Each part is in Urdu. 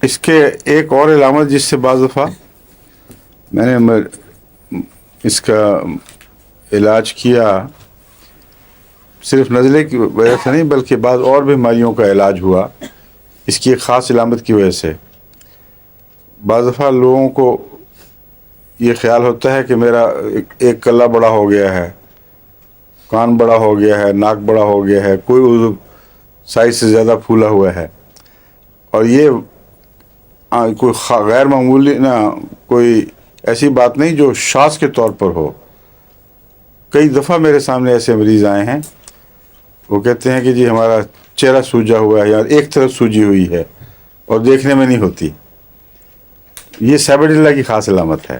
اس کے ایک اور علامت جس سے بعض دفعہ میں نے اس کا علاج کیا، صرف نزلے کی وجہ سے نہیں بلکہ بعض اور بیماریوں کا علاج ہوا اس کی ایک خاص علامت کی وجہ سے۔ بعض دفعہ لوگوں کو یہ خیال ہوتا ہے کہ میرا ایک کلہ بڑا ہو گیا ہے، کان بڑا ہو گیا ہے، ناک بڑا ہو گیا ہے، کوئی عضو سائز سے زیادہ پھولا ہوا ہے، اور یہ کوئی غیر معمولی نہ کوئی ایسی بات نہیں جو شاذ کے طور پر ہو۔ کئی دفعہ میرے سامنے ایسے مریض آئے ہیں، وہ کہتے ہیں کہ جی ہمارا چہرہ سوجا ہوا ہے یا ایک طرف سوجی ہوئی ہے اور دیکھنے میں نہیں ہوتی۔ یہ سیبڈیلا کی خاص علامت ہے۔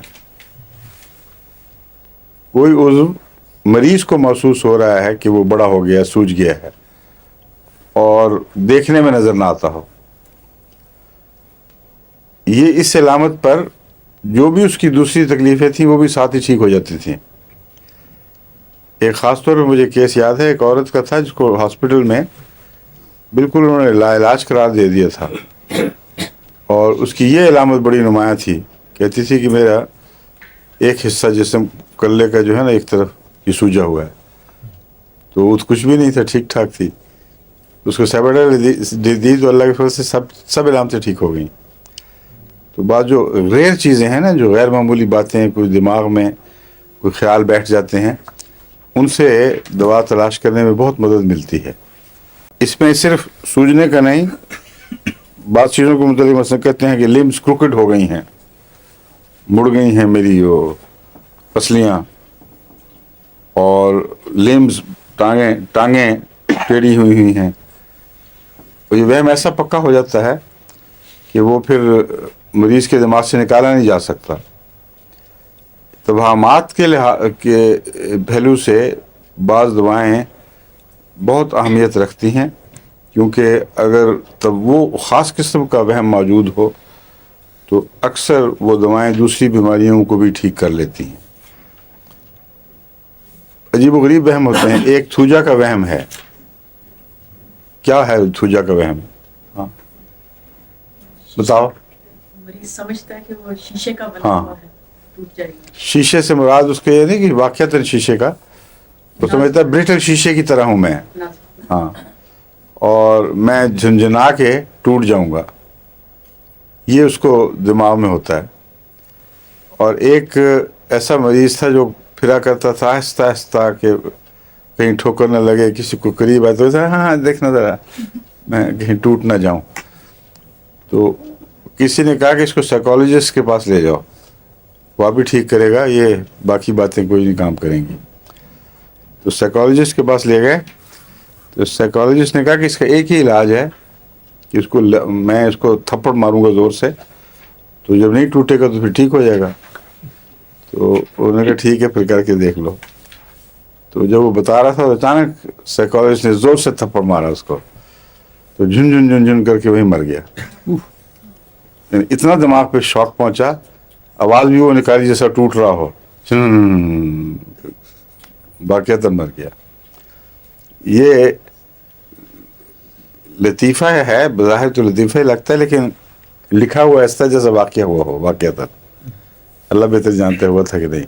کوئی عضو مریض کو محسوس ہو رہا ہے کہ وہ بڑا ہو گیا، سوج گیا ہے، اور دیکھنے میں نظر نہ آتا ہو۔ یہ اس علامت پر جو بھی اس کی دوسری تکلیفیں تھیں وہ بھی ساتھ ہی ٹھیک ہو جاتی تھیں۔ ایک خاص طور پہ مجھے کیس یاد ہے، ایک عورت کا تھا جس کو ہاسپٹل میں بالکل انہوں نے لا علاج قرار دے دیا تھا، اور اس کی یہ علامت بڑی نمایاں تھی، کہتی تھی کہ میرا ایک حصہ جسم کلے کا جو ہے نا ایک طرف یہ سوجا ہوا ہے، تو وہ کچھ بھی نہیں تھا، ٹھیک ٹھاک تھی۔ اس کو سیبڈیلا دی تو اللہ کے فضل سے سب علامتیں ٹھیک ہو گئیں۔ تو بعض جو ریئر چیزیں ہیں نا، جو غیر معمولی باتیں کوئی دماغ میں کوئی خیال بیٹھ جاتے ہیں، ان سے دوا تلاش کرنے میں بہت مدد ملتی ہے۔ اس میں صرف سوجنے کا نہیں، بعض چیزوں کو متعلق مثلا کہتے ہیں کہ لمبس کروکڈ ہو گئی ہیں، مڑ گئی ہیں میری وہ پسلیاں، اور لمبس ٹانگیں ٹیڑھی ہوئی ہیں، اور یہ وہم ایسا پکا ہو جاتا ہے کہ وہ پھر مریض کے دماغ سے نکالا نہیں جا سکتا۔ توہمات کے پہلو سے بعض دوائیں بہت اہمیت رکھتی ہیں، کیونکہ اگر تب وہ خاص قسم کا وہم موجود ہو تو اکثر وہ دوائیں دوسری بیماریوں کو بھی ٹھیک کر لیتی ہیں۔ عجیب و غریب وہم ہوتے ہیں۔ ایک تھوجا کا وہم ہے۔ کیا ہے تھوجا کا وہم؟ ہاں بتاؤ۔ مریض سمجھتا ہے کہ وہ شیشے کا بنا ہوا ہے، ٹوٹ جائے گا۔ شیشے سے مراد اس کے یہ نہیں کہ واقعتاً شیشے کا، وہ سمجھتا ہے بریٹل شیشے کی طرح ہوں میں، ہاں، اور میں جھنجھنا کے ٹوٹ جاؤں گا، یہ اس کو دماغ میں ہوتا ہے۔ اور ایک ایسا مریض تھا جو پھرا کرتا تھا آہستہ آہستہ کہ کہیں ٹھوکر نہ لگے، کسی کو قریب آئے تو ہاں دیکھنا ذرا میں کہیں ٹوٹ نہ جاؤں۔ تو کسی نے کہا کہ اس کو سائیکالوجسٹ کے پاس لے جاؤ، وہ بھی ٹھیک کرے گا، یہ باقی باتیں کوئی نہیں کام کریں گی۔ تو سائیکالوجسٹ کے پاس لے گئے، تو سائیکالوجسٹ نے کہا کہ اس کا ایک ہی علاج ہے کہ میں اس کو تھپڑ ماروں گا زور سے، تو جب نہیں ٹوٹے گا تو پھر ٹھیک ہو جائے گا۔ تو انہوں نے کہا ٹھیک ہے پھر کر کے دیکھ لو۔ تو جب وہ بتا رہا تھا اچانک سائیکالوجسٹ نے زور سے تھپڑ مارا اس کو، تو جھن جھن جھن جھن کر کے وہی مر گیا۔ اتنا دماغ پہ شوق پہنچا، آواز بھی وہ نکالی جیسا ٹوٹ رہا ہو، باقیات مر گیا۔ یہ لطیفہ ہے، بظاہر تو لطیفہ ہی لگتا ہے، لیکن لکھا ہوا ایسا جیسا واقعہ ہوا ہو، واقعات اللہ بہتر جانتا ہوا تھا کہ نہیں۔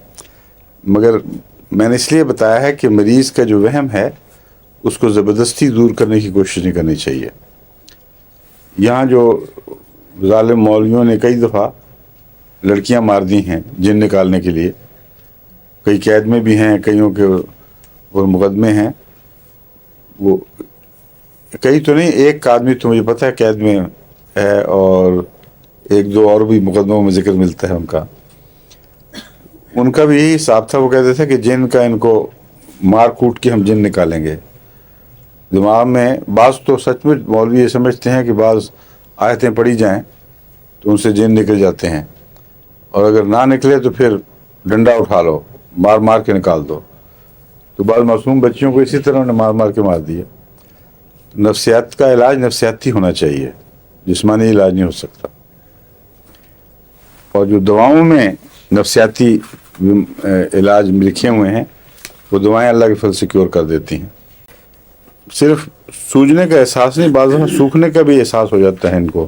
مگر میں نے اس لیے بتایا ہے کہ مریض کا جو وہم ہے اس کو زبردستی دور کرنے کی کوشش نہیں کرنی چاہیے۔ یہاں جو ظالم مولویوں نے کئی دفعہ لڑکیاں مار دی ہیں جن نکالنے کے لیے، کئی قید میں بھی ہیں، کئیوں کے وہ مقدمے ہیں، وہ کئی تو نہیں، ایک آدمی تو مجھے پتہ ہے قید میں ہے، اور ایک دو اور بھی مقدموں میں ذکر ملتا ہے ان کا بھی یہی حساب تھا۔ وہ کہتے تھے کہ جن کا ان کو مار کوٹ کے ہم جن نکالیں گے دماغ میں۔ بعض تو سچ میں مولوی یہ سمجھتے ہیں کہ بعض آیتیں پڑھی جائیں تو ان سے جن نکل جاتے ہیں، اور اگر نہ نکلے تو پھر ڈنڈا اٹھا لو، مار مار کے نکال دو۔ تو بعض معصوم بچیوں کو اسی طرح انہیں مار مار کے مار دیا۔ نفسیات کا علاج نفسیاتی ہونا چاہیے، جسمانی علاج نہیں ہو سکتا۔ اور جو دواؤں میں نفسیاتی علاج لکھے ہوئے ہیں وہ دوائیں اللہ کے فضل سے کیور کر دیتی ہیں۔ صرف سوجنے کا احساس نہیں، بعض دفعہ سوکھنے کا بھی احساس ہو جاتا ہے ان کو،